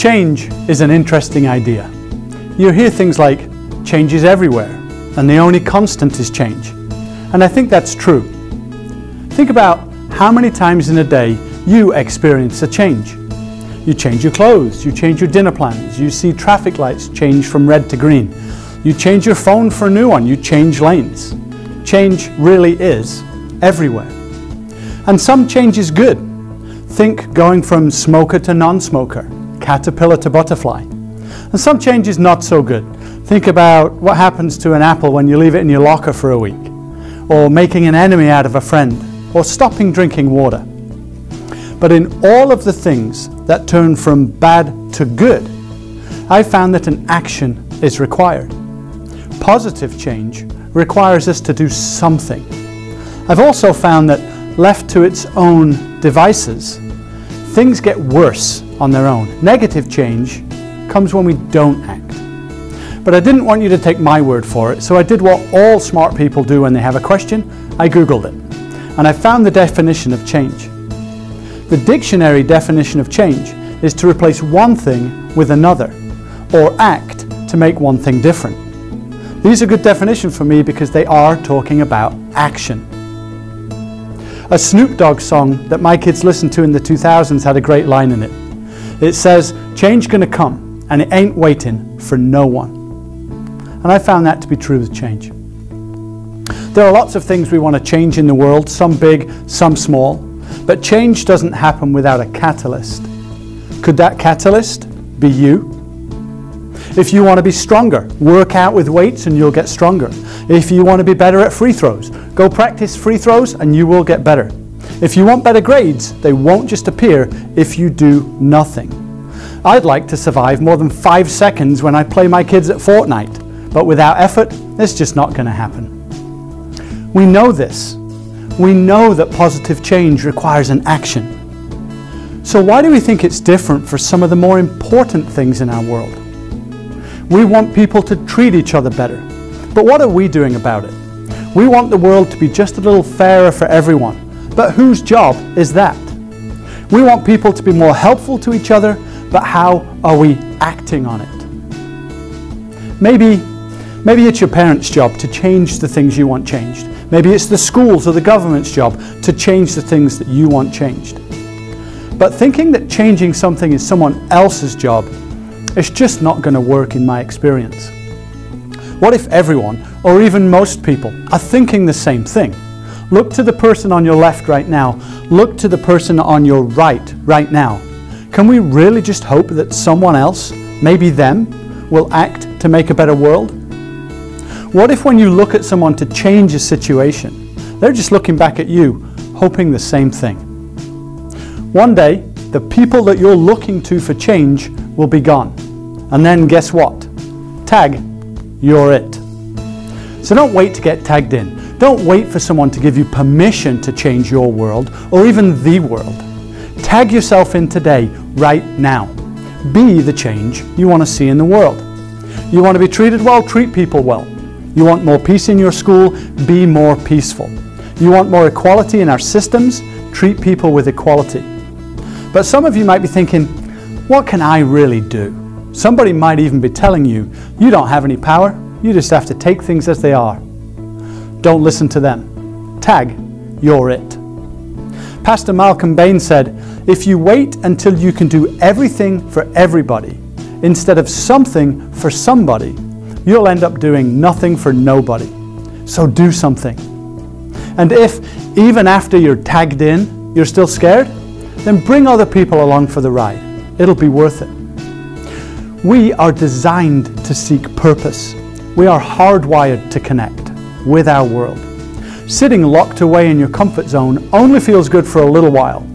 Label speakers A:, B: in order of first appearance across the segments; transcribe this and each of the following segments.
A: Change is an interesting idea. You hear things like, change is everywhere, and the only constant is change. And I think that's true. Think about how many times in a day you experience a change. You change your clothes, you change your dinner plans, you see traffic lights change from red to green, you change your phone for a new one, you change lanes. Change really is everywhere. And some change is good. Think going from smoker to non-smoker, caterpillar to butterfly. And some change is not so good. Think about what happens to an apple when you leave it in your locker for a week, or making an enemy out of a friend, or stopping drinking water. But in all of the things that turn from bad to good, I found that an action is required. Positive change requires us to do something. I've also found that left to its own devices, things get worse on their own. Negative change comes when we don't act. But I didn't want you to take my word for it, so I did what all smart people do when they have a question. I Googled it, and I found the definition of change. The dictionary definition of change is to replace one thing with another, or act to make one thing different. These are good definitions for me because they are talking about action. A Snoop Dogg song that my kids listened to in the 2000s had a great line in it. It says, "Change gonna come, and it ain't waiting for no one." And I found that to be true with change. There are lots of things we want to change in the world, some big, some small, but change doesn't happen without a catalyst. Could that catalyst be you? If you want to be stronger, work out with weights and you'll get stronger. If you want to be better at free throws, go practice free throws and you will get better. If you want better grades, they won't just appear if you do nothing. I'd like to survive more than 5 seconds when I play my kids at Fortnite, but without effort, it's just not going to happen. We know this. We know that positive change requires an action. So why do we think it's different for some of the more important things in our world? We want people to treat each other better. But what are we doing about it? We want the world to be just a little fairer for everyone. But whose job is that? We want people to be more helpful to each other, but how are we acting on it? Maybe it's your parents' job to change the things you want changed. Maybe it's the schools or the government's job to change the things that you want changed. But thinking that changing something is someone else's job, it's just not going to work in my experience. What if everyone, or even most people, are thinking the same thing? Look to the person on your left right now. Look to the person on your right now. Can we really just hope that someone else, maybe them, will act to make a better world? What if when you look at someone to change a situation, they're just looking back at you, hoping the same thing? One day, the people that you're looking to for change will be gone. And then guess what? Tag, you're it. So don't wait to get tagged in. Don't wait for someone to give you permission to change your world or even the world. Tag yourself in today, right now. Be the change you want to see in the world. You want to be treated well, treat people well. You want more peace in your school, be more peaceful. You want more equality in our systems, treat people with equality. But some of you might be thinking, what can I really do? Somebody might even be telling you, you don't have any power, you just have to take things as they are. Don't listen to them. Tag, you're it. Pastor Malcolm Bain said, if you wait until you can do everything for everybody, instead of something for somebody, you'll end up doing nothing for nobody. So do something. And if, even after you're tagged in, you're still scared, then bring other people along for the ride. It'll be worth it. We are designed to seek purpose. We are hardwired to connect with our world. Sitting locked away in your comfort zone only feels good for a little while,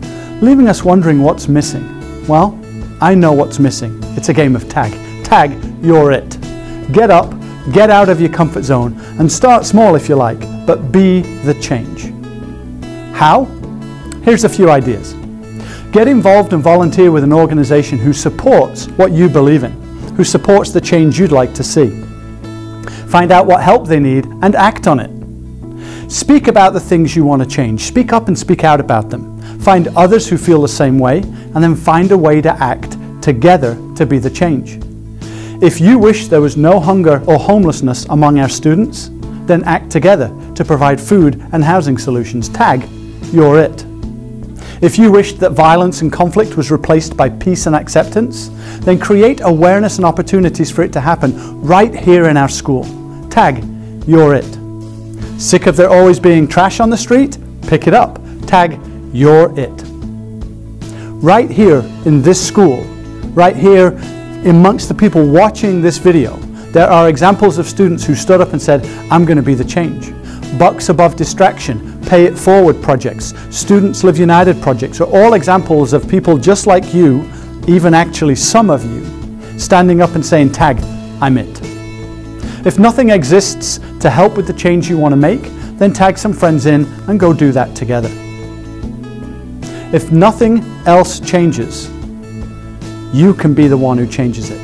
A: leaving us wondering what's missing. Well, I know what's missing. It's a game of tag. Tag, you're it. Get up, get out of your comfort zone, and start small if you like, but be the change. How? Here's a few ideas. Get involved and volunteer with an organization who supports what you believe in, who supports the change you'd like to see. Find out what help they need and act on it. Speak about the things you want to change. Speak up and speak out about them. Find others who feel the same way, and then find a way to act together to be the change. If you wish there was no hunger or homelessness among our students, then act together to provide food and housing solutions. Tag, you're it. If you wished that violence and conflict was replaced by peace and acceptance, then create awareness and opportunities for it to happen right here in our school. Tag, you're it. Sick of there always being trash on the street? Pick it up. Tag, you're it. Right here in this school, right here amongst the people watching this video, there are examples of students who stood up and said, I'm going to be the change. Bucks Above Distraction, Pay It Forward projects, Students Live United projects are all examples of people just like you, even actually some of you, standing up and saying, tag, I'm it. If nothing exists to help with the change you want to make, then tag some friends in and go do that together. If nothing else changes, you can be the one who changes it.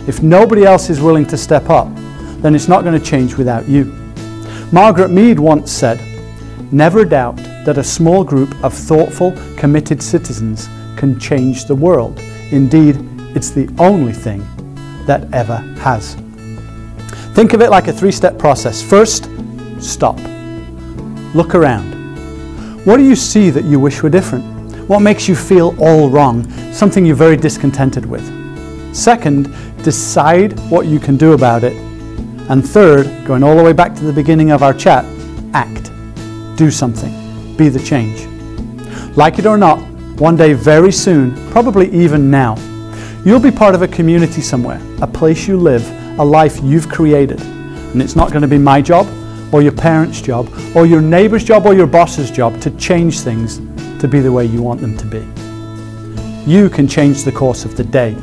A: If nobody else is willing to step up, then it's not going to change without you. Margaret Mead once said, never doubt that a small group of thoughtful, committed citizens can change the world. Indeed, it's the only thing that ever has. Think of it like a three-step process. First, stop. Look around. What do you see that you wish were different? What makes you feel all wrong? Something you're very discontented with. Second, decide what you can do about it. And third, going all the way back to the beginning of our chat, act. Do something. Be the change. Like it or not, one day very soon, probably even now, you'll be part of a community somewhere, a place you live, a life you've created. And it's not going to be my job, or your parents' job, or your neighbor's job, or your boss's job to change things to be the way you want them to be. You can change the course of the day,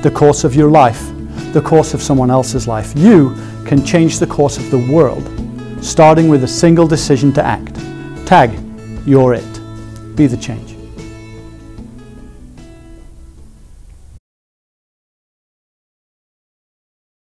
A: the course of your life, the course of someone else's life. You can change the course of the world, starting with a single decision to act. Tag, you're it. Be the change.